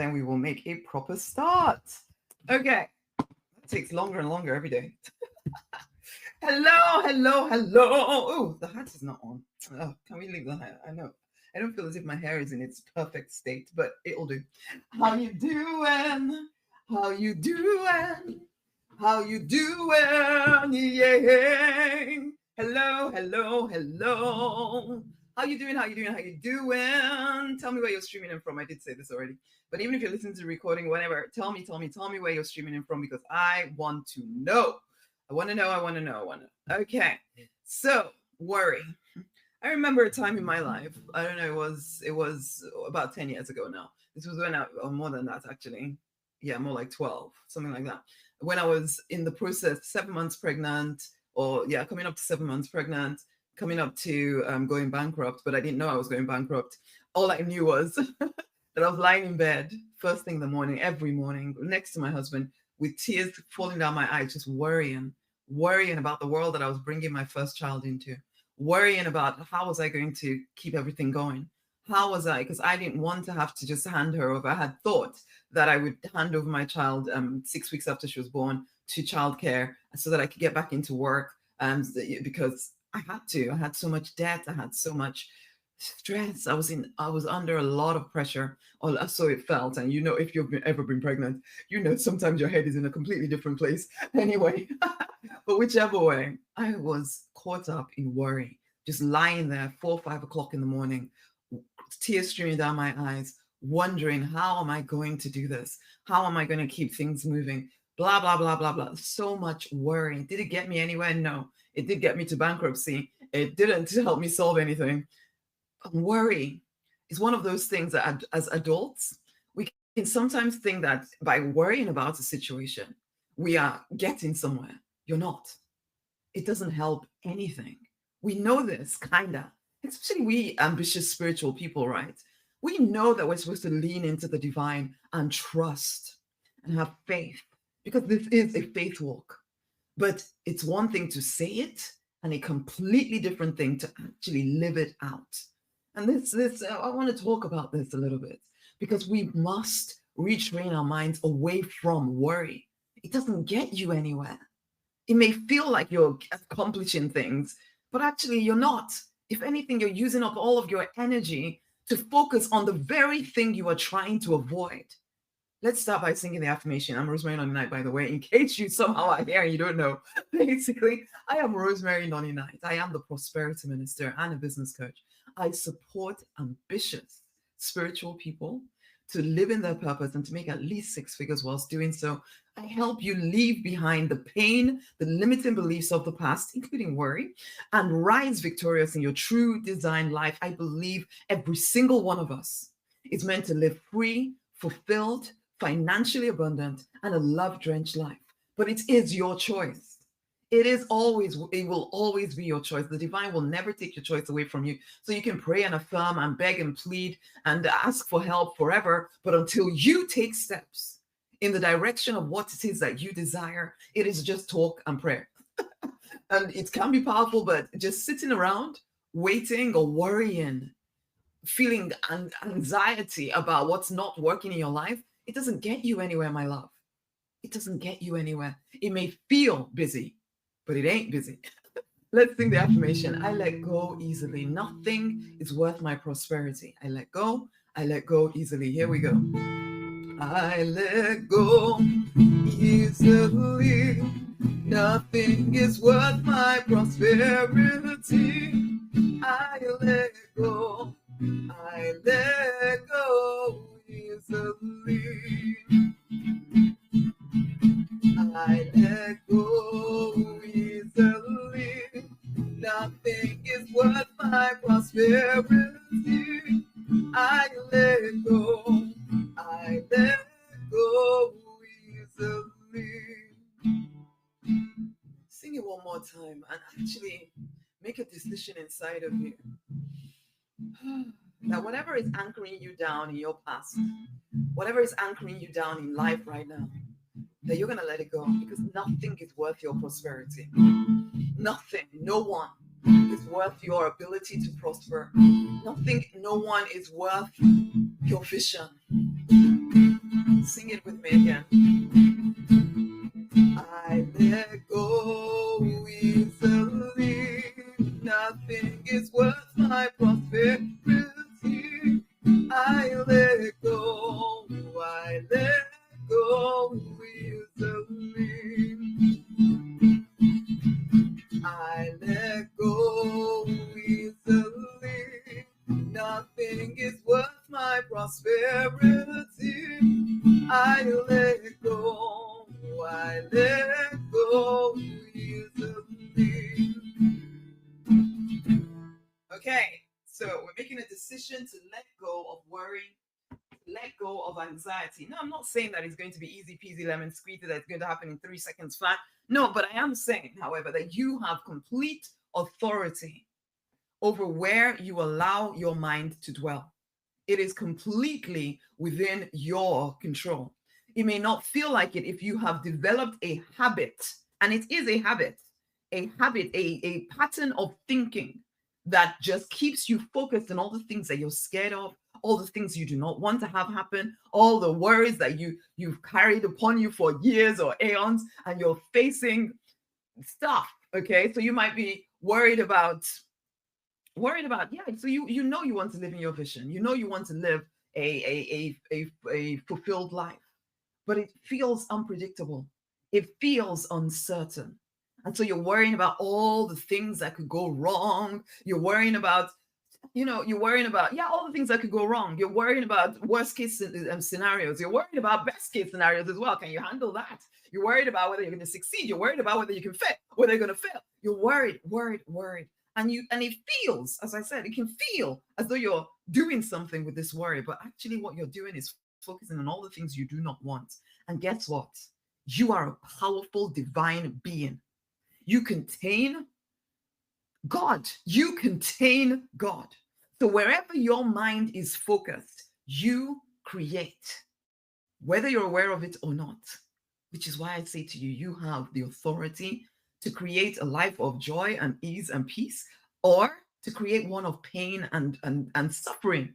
then we will make a proper start. Okay, that takes longer and longer every day. Hello, hello, hello. Oh, the hat is not on. Oh, can we leave the hat? I know. I don't feel as if my hair is in its perfect state, but it'll do. How you doing? How you doing? How you doing? Yeah. Hello, hello, hello. How you doing? How you doing? How you doing? Tell me where you're streaming in from. I did say this already. But even if you're listening to the recording, whatever, tell me where you're streaming in from, because I want to know. I want to know. Okay. So, worry. I remember a time in my life. I don't know. It was about 10 years ago now. This was when or more than that, actually. Yeah, more like 12, something like that. When I was in the process, 7 months pregnant, or yeah, coming up to 7 months pregnant, coming up to going bankrupt, but I didn't know I was going bankrupt. All I knew was that I was lying in bed first thing in the morning, every morning, next to my husband, with tears falling down my eyes, just worrying about the world that I was bringing my first child into, worrying about how was I going to keep everything going. How was I? Because I didn't want to have to just hand her over. I had thought that I would hand over my child 6 weeks after she was born to childcare so that I could get back into work. Because I had to. I had so much debt. I had so much stress. I was under a lot of pressure, or so it felt. And you know, if you've ever been pregnant, you know sometimes your head is in a completely different place. Anyway, but whichever way, I was caught up in worry, just lying there 4 or 5 o'clock in the morning, tears streaming down my eyes, wondering, how am I going to do this? How am I going to keep things moving? Blah, blah, blah, blah, blah. So much worry. Did it get me anywhere? No. It did get me to bankruptcy. It didn't help me solve anything. Worry is one of those things that as adults, we can sometimes think that by worrying about a situation, we are getting somewhere. You're not. It doesn't help anything. We know this, kinda. Especially we ambitious spiritual people, right? We know that we're supposed to lean into the divine and trust and have faith, because this is a faith walk. But it's one thing to say it and a completely different thing to actually live it out. And this I want to talk about this a little bit, because we must retrain our minds away from worry. It doesn't get you anywhere. It may feel like you're accomplishing things, but actually you're not. If anything, you're using up all of your energy to focus on the very thing you are trying to avoid. Let's start by singing the affirmation. I'm Rosemary Nonny Knight, by the way, in case you somehow are here and you don't know. Basically, I am Rosemary Nonny Knight. I am the prosperity minister and a business coach. I support ambitious spiritual people to live in their purpose and to make at least 6 figures whilst doing so. I help you leave behind the pain, the limiting beliefs of the past, including worry, and rise victorious in your true design life. I believe every single one of us is meant to live free, fulfilled, financially abundant, and a love-drenched life. But it is your choice. It will always be your choice. The divine will never take your choice away from you. So you can pray and affirm and beg and plead and ask for help forever. But until you take steps in the direction of what it is that you desire, it is just talk and prayer. And it can be powerful, but just sitting around, waiting or worrying, feeling anxiety about what's not working in your life, it doesn't get you anywhere, my love. It doesn't get you anywhere. It may feel busy, but it ain't busy. Let's sing the affirmation. I let go easily. Nothing is worth my prosperity. I let go easily. Here we go. I let go easily. Nothing is worth my prosperity. I let go. I let go easily. I let go easily. Nothing is worth my prosperity. I let go. I let go easily. Sing it one more time and actually make a decision inside of you that whatever is anchoring you down in your past, whatever is anchoring you down in life right now, that you're going to let it go, because nothing is worth your prosperity. Nothing, no one is worth your ability to prosper. Nothing, no one is worth your vision. Sing it with me again. I let go easily. Nothing is worth my prosperity. I let go. I let go easily. I let go easily. Nothing is worth my prosperity. I let go. I let go easily. Okay, so we're making a decision to let go of worry, let go of anxiety. No, I'm not saying that it's going to be easy peasy lemon squeezy, that's going to happen in 3 seconds flat. No, but I am saying, however, that you have complete authority over where you allow your mind to dwell. It is completely within your control. It may not feel like it if you have developed a habit, and it is a habit, a pattern of thinking that just keeps you focused on all the things that you're scared of, all the things you do not want to have happen, all the worries that you've carried upon you for years or aeons, and you're facing stuff. Okay, so you might be worried about, yeah, so you know you want to live in your vision, you know you want to live a fulfilled life, but it feels unpredictable, it feels uncertain, and so you're worrying about all the things that could go wrong. You're worrying about, you're worrying about, yeah, all the things that could go wrong. You're worrying about worst case scenarios. You're worried about best case scenarios as well. Can you handle that? You're worried about whether you're going to succeed. You're worried about whether you can fail, whether you're going to fail. You're worried. And it feels, as I said, it can feel as though you're doing something with this worry, but actually what you're doing is focusing on all the things you do not want. And guess what? You are a powerful divine being. You contain God. You contain God. So wherever your mind is focused, you create, whether you're aware of it or not, which is why I say to you, you have the authority to create a life of joy and ease and peace, or to create one of pain and suffering.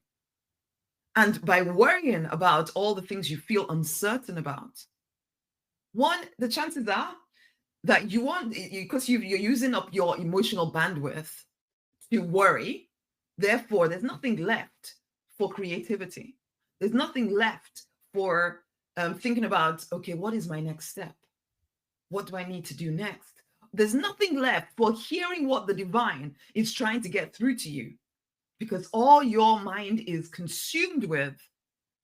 And by worrying about all the things you feel uncertain about, one, the chances are that you want, because you're using up your emotional bandwidth to worry, therefore there's nothing left for creativity. There's nothing left for thinking about, okay, what is my next step? What do I need to do next? There's nothing left for hearing what the divine is trying to get through to you, because all your mind is consumed with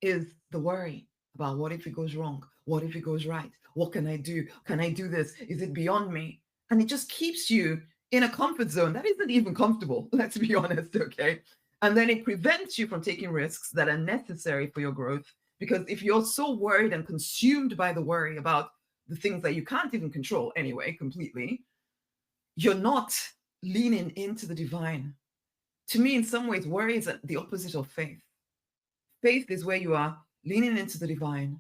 is the worry about what if it goes wrong? What if it goes right? What can I do? Can I do this? Is it beyond me? And it just keeps you in a comfort zone that isn't even comfortable, let's be honest, okay? And then it prevents you from taking risks that are necessary for your growth, because if you're so worried and consumed by the worry about the things that you can't even control anyway, completely, you're not leaning into the divine. To me, in some ways, worry is the opposite of faith. Faith is where you are leaning into the divine,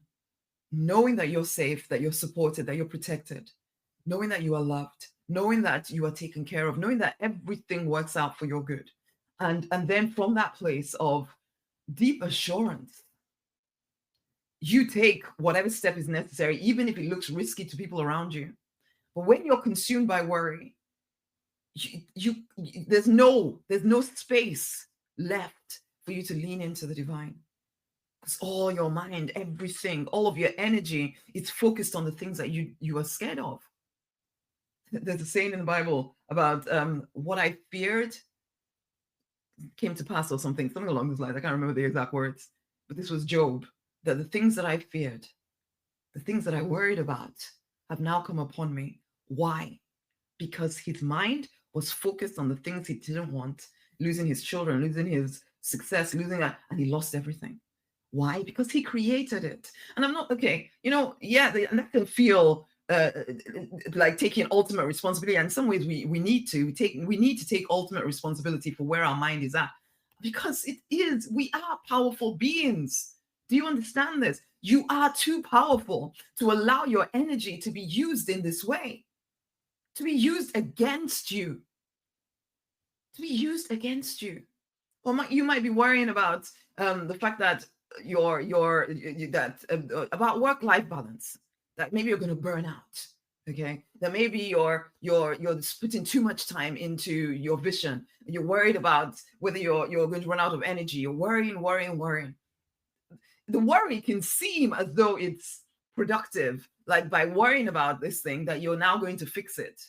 knowing that you're safe, that you're supported, that you're protected, knowing that you are loved, knowing that you are taken care of, knowing that everything works out for your good. And then from that place of deep assurance, you take whatever step is necessary, even if it looks risky to people around you. But when you're consumed by worry, there's no space left for you to lean into the divine. Because all your mind, everything, all of your energy is focused on the things that you are scared of. There's a saying in the Bible about what I feared came to pass, or something along those lines. I can't remember the exact words, but this was Job, that the things that I feared, the things that I worried about have now come upon me. Why? Because his mind was focused on the things he didn't want, losing his children, losing his success, losing that, and he lost everything. Why? Because he created it. And I'm not, okay, that can feel like taking ultimate responsibility. And in some ways we need to take ultimate responsibility for where our mind is at, because we are powerful beings. Do you understand this? You are too powerful to allow your energy to be used in this way, to be used against you, Or you might be worrying about the fact that about work-life balance, that maybe you're going to burn out. Okay, that maybe you're just putting too much time into your vision. You're worried about whether you're going to run out of energy. You're worrying. The worry can seem as though it's productive, like by worrying about this thing that you're now going to fix it.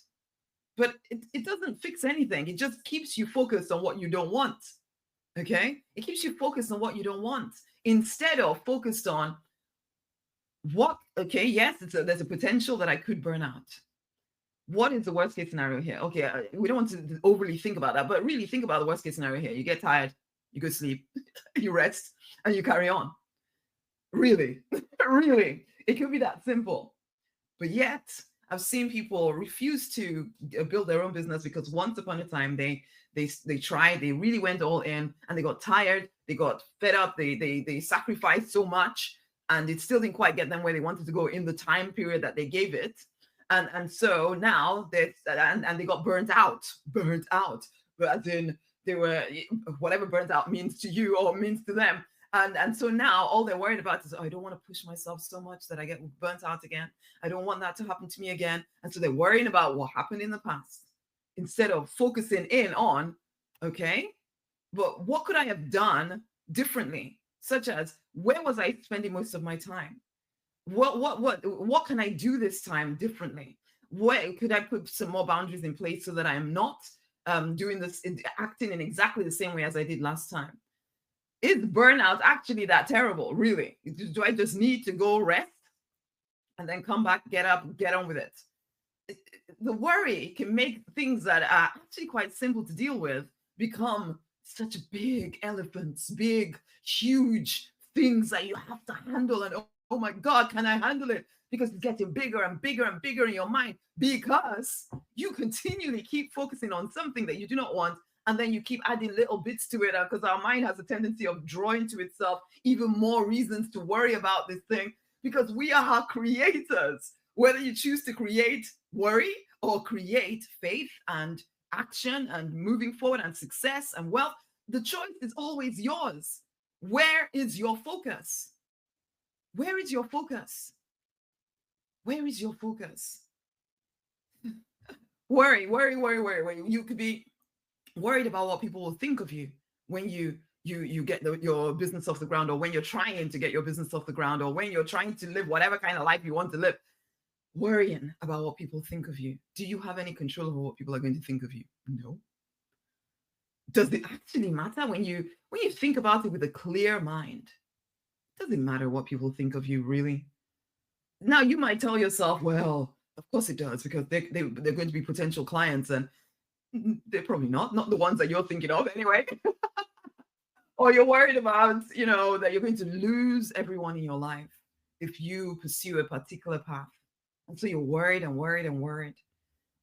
But it doesn't fix anything. It just keeps you focused on what you don't want. Okay? It keeps you focused on what you don't want instead of focused on what, okay, yes, there's a potential that I could burn out. What is the worst case scenario here? Okay, we don't want to overly think about that, but really think about the worst case scenario here. You get tired, you go sleep, you rest, and you carry on. Really, really, it could be that simple. But yet, I've seen people refuse to build their own business because once upon a time they tried, they really went all in, and they got tired, they got fed up, they sacrificed so much, and it still didn't quite get them where they wanted to go in the time period that they gave it. And so now they got burnt out, but as in they were, whatever burnt out means to you or means to them. And so now all they're worried about is, oh, I don't want to push myself so much that I get burnt out again. I don't want that to happen to me again. And so they're worrying about what happened in the past instead of focusing in on, okay, but what could I have done differently? Such as, where was I spending most of my time? What can I do this time differently? Where could I put some more boundaries in place so that I am not doing this, acting in exactly the same way as I did last time? Is burnout actually that terrible? Really? Do I just need to go rest and then come back, get up, get on with it? The worry can make things that are actually quite simple to deal with become such big elephants, big, huge things that you have to handle. And oh my God, can I handle it? Because it's getting bigger and bigger and bigger in your mind because you continually keep focusing on something that you do not want. And then you keep adding little bits to it because our mind has a tendency of drawing to itself even more reasons to worry about this thing because we are our creators. Whether you choose to create worry or create faith and action and moving forward and success and wealth, the choice is always yours. Where is your focus? Where is your focus? Where is your focus? Worry. You could be worried about what people will think of you when you get your business off the ground, or when you're trying to get your business off the ground, or when you're trying to live whatever kind of life you want to live. Worrying about what people think of you. Do you have any control over what people are going to think of you? No. Does it actually matter when you think about it with a clear mind? Does it matter what people think of you, really? Now, you might tell yourself, well, of course it does, because they're going to be potential clients, and they're probably not the ones that you're thinking of anyway. Or you're worried about, that you're going to lose everyone in your life if you pursue a particular path. And so you're worried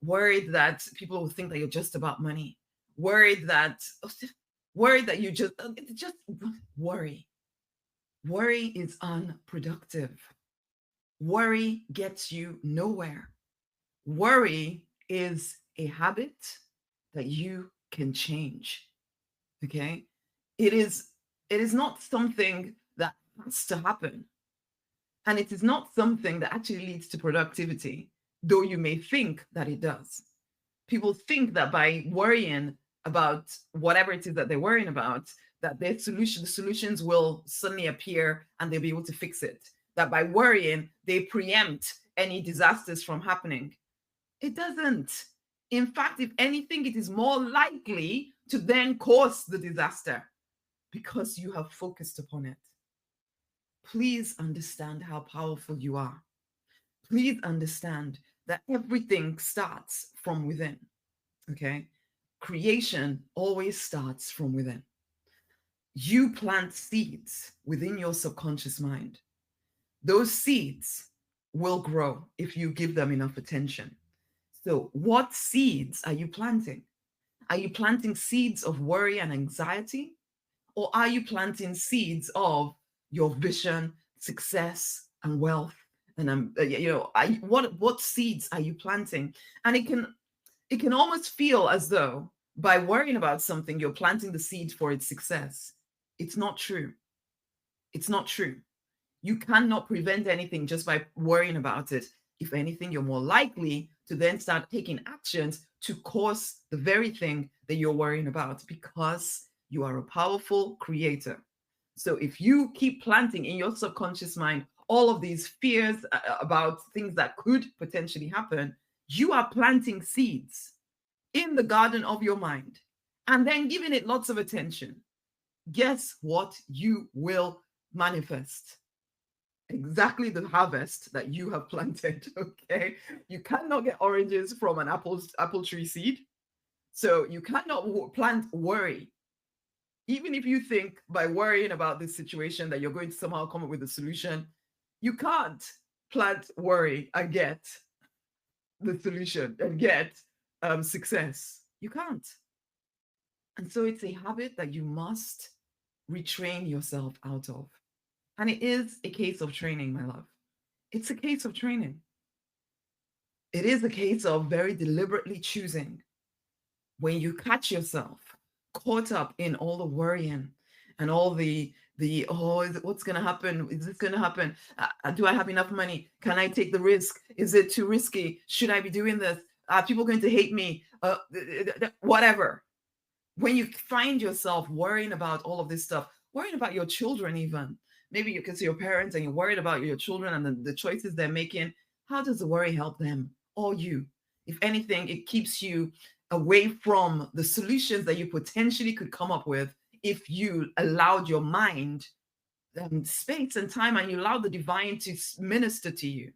that people will think that you're just about money, worried that you just worry. Worry is unproductive. Worry gets you nowhere. Worry is a habit that you can change. Okay? It is not something that has to happen. And it is not something that actually leads to productivity, though you may think that it does. People think that by worrying about whatever it is that they're worrying about, that the solutions will suddenly appear and they'll be able to fix it. That by worrying, they preempt any disasters from happening. It doesn't. In fact, if anything, it is more likely to then cause the disaster because you have focused upon it. Please understand how powerful you are. Please understand that everything starts from within. Okay? Creation always starts from within. You plant seeds within your subconscious mind. Those seeds will grow if you give them enough attention. So, what seeds are you planting? Are you planting seeds of worry and anxiety? Or are you planting seeds of your vision, success, and wealth? And what seeds are you planting? And it can almost feel as though by worrying about something, you're planting the seed for its success. It's not true. It's not true. You cannot prevent anything just by worrying about it. If anything, you're more likely to then start taking actions to cause the very thing that you're worrying about, because you are a powerful creator. So if you keep planting in your subconscious mind all of these fears about things that could potentially happen, you are planting seeds in the garden of your mind and then giving it lots of attention. Guess what? You will manifest exactly the harvest that you have planted. Okay, you cannot get oranges from an apple tree seed, so you cannot plant worry. Even if you think by worrying about this situation that you're going to somehow come up with a solution, you can't plant worry and get the solution and get success. You can't. And so it's a habit that you must retrain yourself out of. And it is a case of training, my love. It's a case of training. It is a case of very deliberately choosing. When you catch yourself caught up in all the worrying and all the oh, what's going to happen? Is this going to happen? Do I have enough money? Can I take the risk? Is it too risky? Should I be doing this? Are people going to hate me? Whatever. When you find yourself worrying about all of this stuff, worrying about your children even, maybe you can see your parents and you're worried about your children and the choices they're making, how does the worry help them or you? If anything, it keeps you away from the solutions that you potentially could come up with if you allowed your mind space and time and you allowed the divine to minister to you.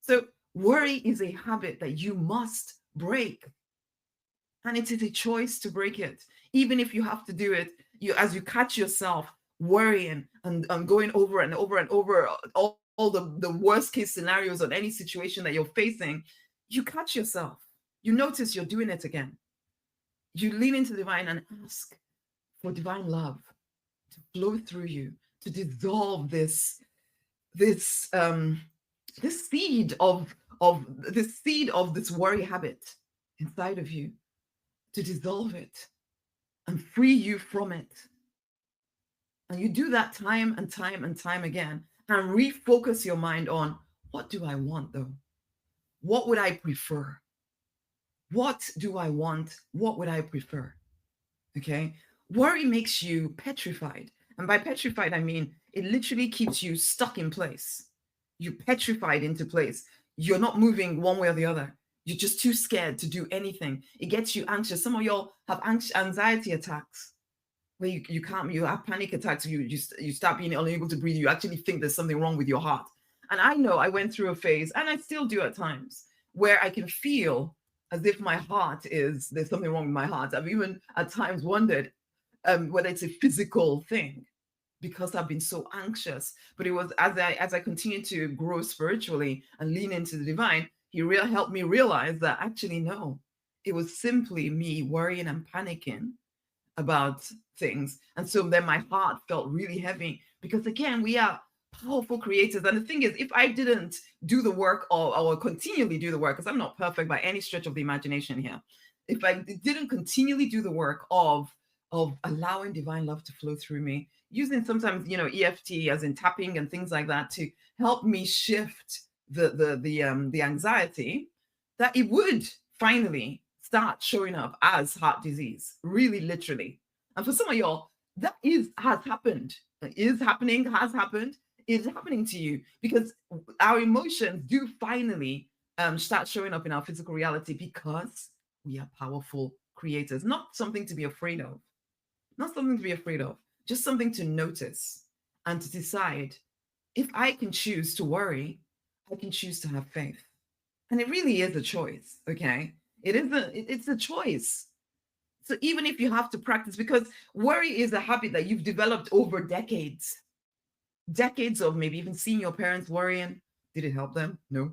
So worry is a habit that you must break. And it is a choice to break it. Even if you have to do it, as you catch yourself worrying and going over and over and over all the worst case scenarios on any situation that you're facing, you catch yourself. You notice you're doing it again. You lean into divine and ask for divine love to flow through you, to dissolve this seed of this worry habit inside of you, to dissolve it and free you from it. And you do that time and time and time again, and refocus your mind on, what do I want though? What would I prefer? What do I want? What would I prefer? Okay. Worry makes you petrified. And by petrified, I mean it literally keeps you stuck in place. You're petrified into place. You're not moving one way or the other. You're just too scared to do anything. It gets you anxious. Some of y'all have anxiety attacks where you have panic attacks. You start being unable to breathe. You actually think there's something wrong with your heart. And I know I went through a phase, and I still do at times, where I can feel as if there's something wrong with my heart. I've even at times wondered whether it's a physical thing, because I've been so anxious. But it was as I continued to grow spiritually and lean into the divine, he helped me realize that actually, no, it was simply me worrying and panicking about things. And so then my heart felt really heavy, because again, we are powerful creators. And the thing is, if I didn't do the work or continually do the work, because I'm not perfect by any stretch of the imagination here, if I didn't continually do the work of allowing divine love to flow through me, using sometimes EFT as in tapping and things like that to help me shift the anxiety, that it would finally start showing up as heart disease, really literally. And for some of y'all, that has happened, is happening, has happened, is happening to you, because our emotions do finally start showing up in our physical reality, because we are powerful creators. Not something to be afraid of. Not something to be afraid of. Just something to notice and to decide, if I can choose to worry, I can choose to have faith. And it really is a choice, okay? It's a choice. So even if you have to practice, because worry is a habit that you've developed over decades of maybe even seeing your parents worrying. Did it help them? No.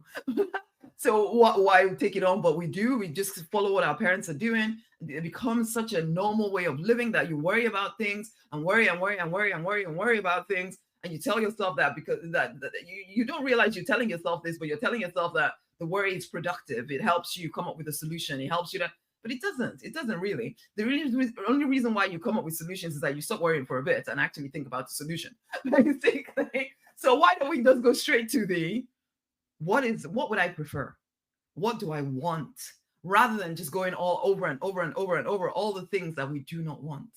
So why take it on? But we just follow what our parents are doing. It becomes such a normal way of living that you worry about things and worry and worry and worry and worry and worry about things. And you tell yourself that, because that you don't realize you're telling yourself this, but you're telling yourself that the worry is productive. It helps you come up with a solution. It helps you to, But it doesn't. It doesn't really. Only reason why you come up with solutions is that you stop worrying for a bit and actually think about the solution, basically. So why don't we just go straight to the what would I prefer? What do I want? Rather than just going all over and over and over and over all the things that we do not want.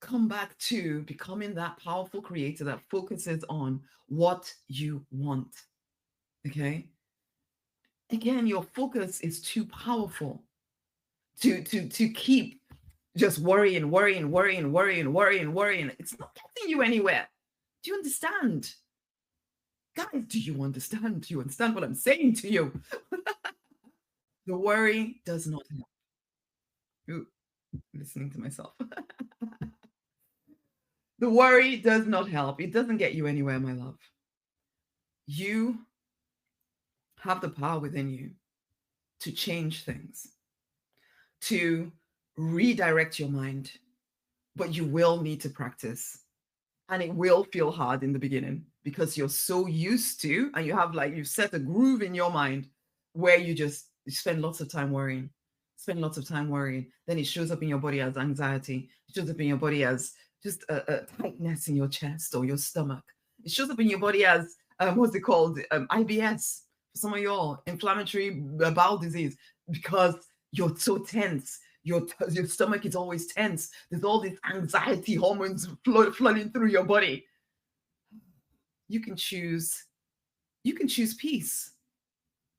Come back to becoming that powerful creator that focuses on what you want. Okay? Again, your focus is too powerful to keep just worrying. It's not getting you anywhere. Do you understand? Guys, do you understand? Do you understand what I'm saying to you? The worry does not help. Ooh, listening to myself. The worry does not help. It doesn't get you anywhere, my love. You have the power within you to change things, to redirect your mind, but you will need to practice. And it will feel hard in the beginning because you're so used to, and you've set a groove in your mind where you spend lots of time worrying. Then it shows up in your body as anxiety. It shows up in your body as just a tightness in your chest or your stomach. It shows up in your body as, what's it called? IBS. For some of y'all, inflammatory bowel disease, because you're so tense. Your stomach is always tense. There's all these anxiety hormones flooding through your body. You can choose peace,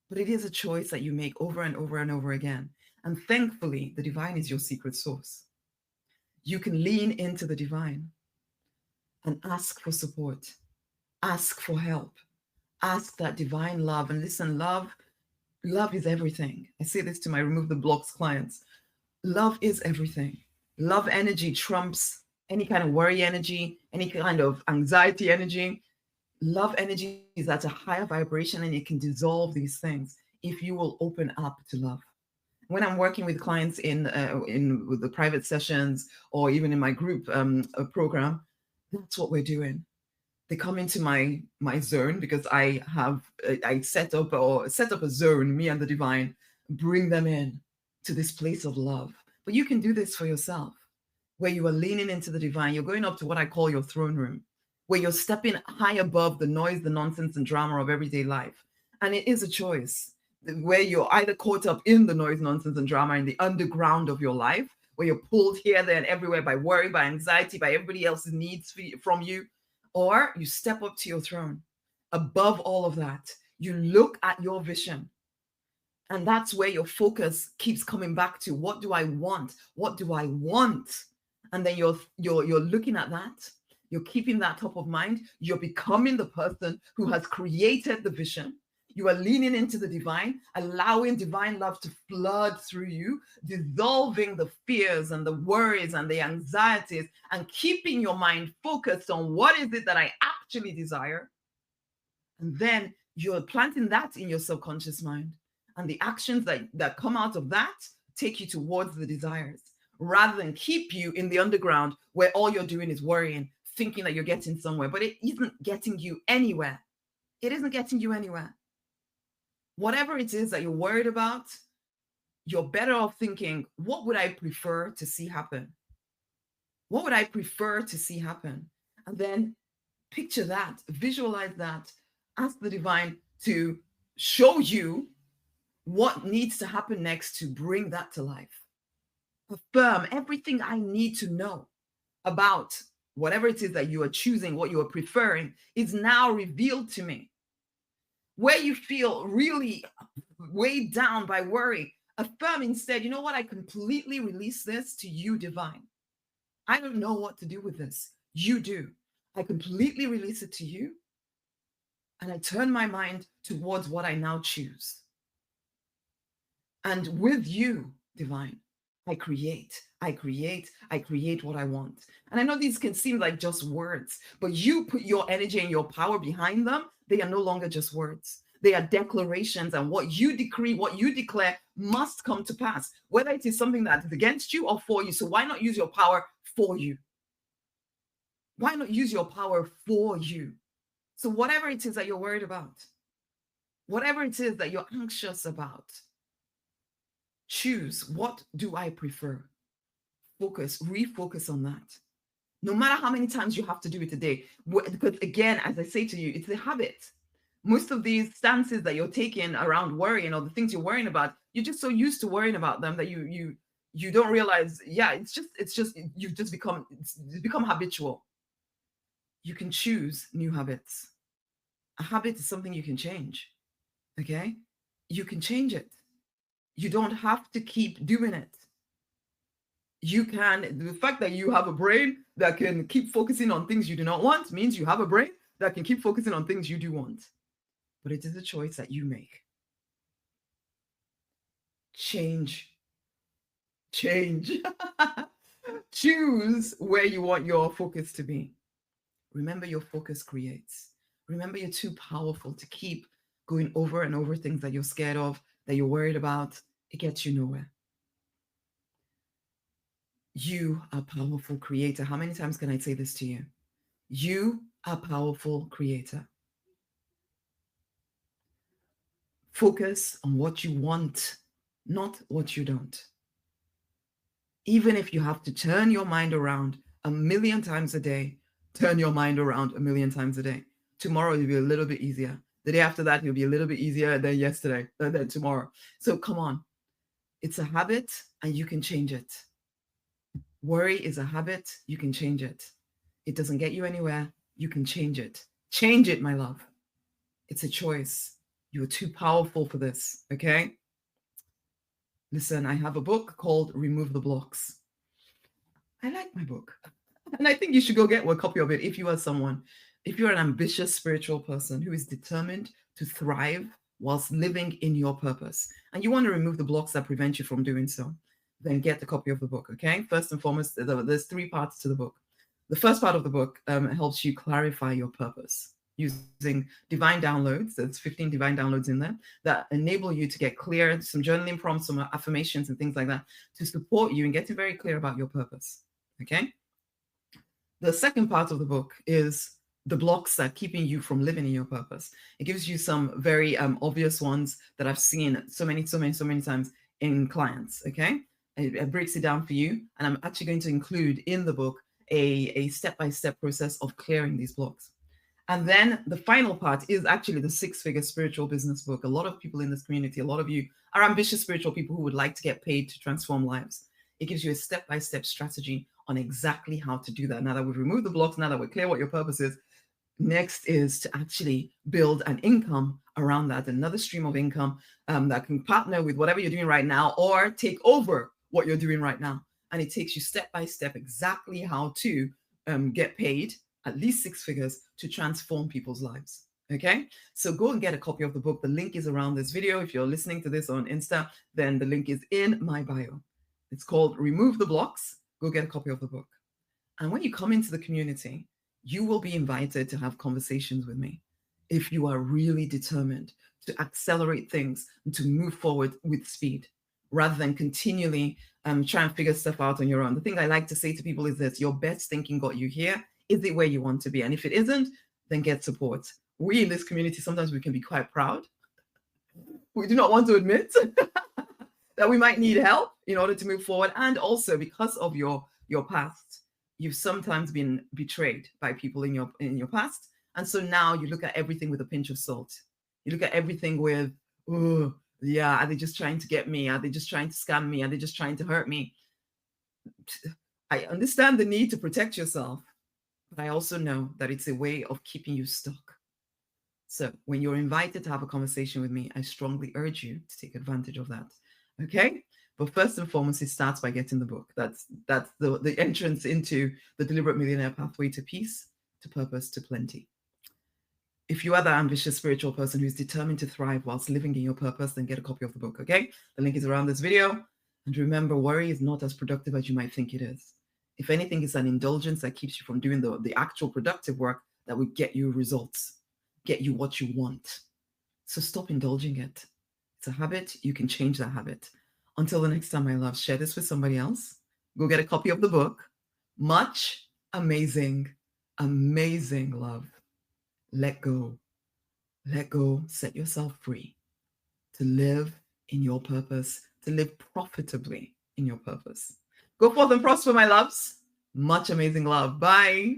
but it is a choice that you make over and over and over again. And thankfully, the divine is your secret source. You can lean into the divine and ask for support, ask for help, ask that divine love. And listen, love is everything. I say this to my Remove the Blocks clients. Love is everything. Love energy trumps any kind of worry energy, any kind of anxiety energy. Love energy is at a higher vibration, and it can dissolve these things if you will open up to love. When I'm working with clients in with the private sessions or even in my group program, that's what we're doing. They come into my zone because I set up a zone, me and the divine, bring them in to this place of love. But you can do this for yourself, where you are leaning into the divine. You're going up to what I call your throne room, where you're stepping high above the noise, the nonsense, and drama of everyday life. And it is a choice where you're either caught up in the noise, nonsense, and drama in the underground of your life, where you're pulled here, there, and everywhere by worry, by anxiety, by everybody else's needs from you, or you step up to your throne. Above all of that, you look at your vision. And that's where your focus keeps coming back to, what do I want? What do I want? And then you're looking at that. You're keeping that top of mind. You're becoming the person who has created the vision. You are leaning into the divine, allowing divine love to flood through you, dissolving the fears and the worries and the anxieties, and keeping your mind focused on what is it that I actually desire. And then you're planting that in your subconscious mind. And the actions that come out of that take you towards the desires, rather than keep you in the underground where all you're doing is worrying, thinking that you're getting somewhere, but it isn't getting you anywhere. It isn't getting you anywhere. Whatever it is that you're worried about, you're better off thinking, what would I prefer to see happen? What would I prefer to see happen? And then picture that, visualize that, ask the divine to show you what needs to happen next to bring that to life. Affirm everything I need to know about whatever it is that you are choosing, what you are preferring, is now revealed to me. Where you feel really weighed down by worry, affirm instead, you know what? I completely release this to you, divine. I don't know what to do with this. You do. I completely release it to you. And I turn my mind towards what I now choose. And with you, divine, I create what I want. And I know these can seem like just words, but you put your energy and your power behind them. They are no longer just words. They are declarations, and what you decree, what you declare must come to pass, whether it is something that is against you or for you. So why not use your power for you? Why not use your power for you? So whatever it is that you're worried about, whatever it is that you're anxious about, Choose, what do I prefer? Focus, refocus on that. No matter how many times you have to do it a day. Because again, as I say to you, it's a habit. Most of these stances that you're taking around worrying or the things you're worrying about, you're just so used to worrying about them that you don't realize, yeah, it's just you've just become it's become habitual. You can choose new habits. A habit is something you can change. Okay? You can change it. You don't have to keep doing it. You can, the fact that you have a brain that can keep focusing on things you do not want means you have a brain that can keep focusing on things you do want. But it is a choice that you make. Change. Change. Choose where you want your focus to be. Remember, your focus creates. Remember, you're too powerful to keep going over and over things that you're scared of, that you're worried about. It gets you nowhere. You are a powerful creator. How many times can I say this to you? You are a powerful creator. Focus on what you want, not what you don't. Even if you have to turn your mind around a million times a day, turn your mind around a million times a day. Tomorrow will be a little bit easier. The day after that, it'll be a little bit easier than yesterday, than tomorrow. So come on. It's a habit and you can change it. Worry is a habit, you can change it. It doesn't get you anywhere, you can change it. Change it, my love. It's a choice. You're too powerful for this, okay? Listen, I have a book called Remove the Blocks. I like my book. And I think you should go get a copy of it if you are someone, if you're an ambitious spiritual person who is determined to thrive whilst living in your purpose, and you want to remove the blocks that prevent you from doing so, then get a copy of the book, okay? First and foremost, there's 3 parts to the book. The first part of the book helps you clarify your purpose using divine downloads. There's 15 divine downloads in there that enable you to get clear, some journaling prompts, some affirmations and things like that to support you in getting very clear about your purpose, okay? The second part of the book is the blocks that are keeping you from living in your purpose. It gives you some very obvious ones that I've seen so many times in clients, okay? It breaks it down for you. And I'm actually going to include in the book a step-by-step process of clearing these blocks. And then the final part is actually the 6-figure spiritual business book. A lot of people in this community, a lot of you are ambitious spiritual people who would like to get paid to transform lives. It gives you a step-by-step strategy on exactly how to do that. Now that we've removed the blocks, now that we're clear what your purpose is, next is to actually build an income around that, another stream of income that can partner with whatever you're doing right now or take over what you're doing right now. And it takes you step by step exactly how to get paid at least 6 figures to transform people's lives. Okay, so go and get a copy of the book. The link is around this video. If you're listening to this on Insta, then the link is in my bio. It's called Remove the Blocks. Go get a copy of the book. And when you come into the community, you will be invited to have conversations with me if you are really determined to accelerate things and to move forward with speed rather than continually try and figure stuff out on your own. The thing I like to say to people is this: your best thinking got you here. Is it where you want to be? And if it isn't, then get support. We in this community, sometimes we can be quite proud. We do not want to admit that we might need help in order to move forward. And also because of your past, you've sometimes been betrayed by people in your past. And so now you look at everything with a pinch of salt. You look at everything with, oh, yeah, are they just trying to get me? Are they just trying to scam me? Are they just trying to hurt me? I understand the need to protect yourself, but I also know that it's a way of keeping you stuck. So when you're invited to have a conversation with me, I strongly urge you to take advantage of that. Okay? But first and foremost, it starts by getting the book. That's the entrance into the Deliberate Millionaire Pathway to Peace, to Purpose, to Plenty. If you are that ambitious spiritual person who's determined to thrive whilst living in your purpose, then get a copy of the book, okay? The link is around this video. And remember, worry is not as productive as you might think it is. If anything, it's an indulgence that keeps you from doing the actual productive work that will get you results, get you what you want. So stop indulging it. It's a habit. You can change that habit. Until the next time, my love, share this with somebody else. Go get a copy of the book. Much amazing, amazing love. Let go. Let go. Set yourself free to live in your purpose, to live profitably in your purpose. Go forth and prosper, my loves. Much amazing love. Bye.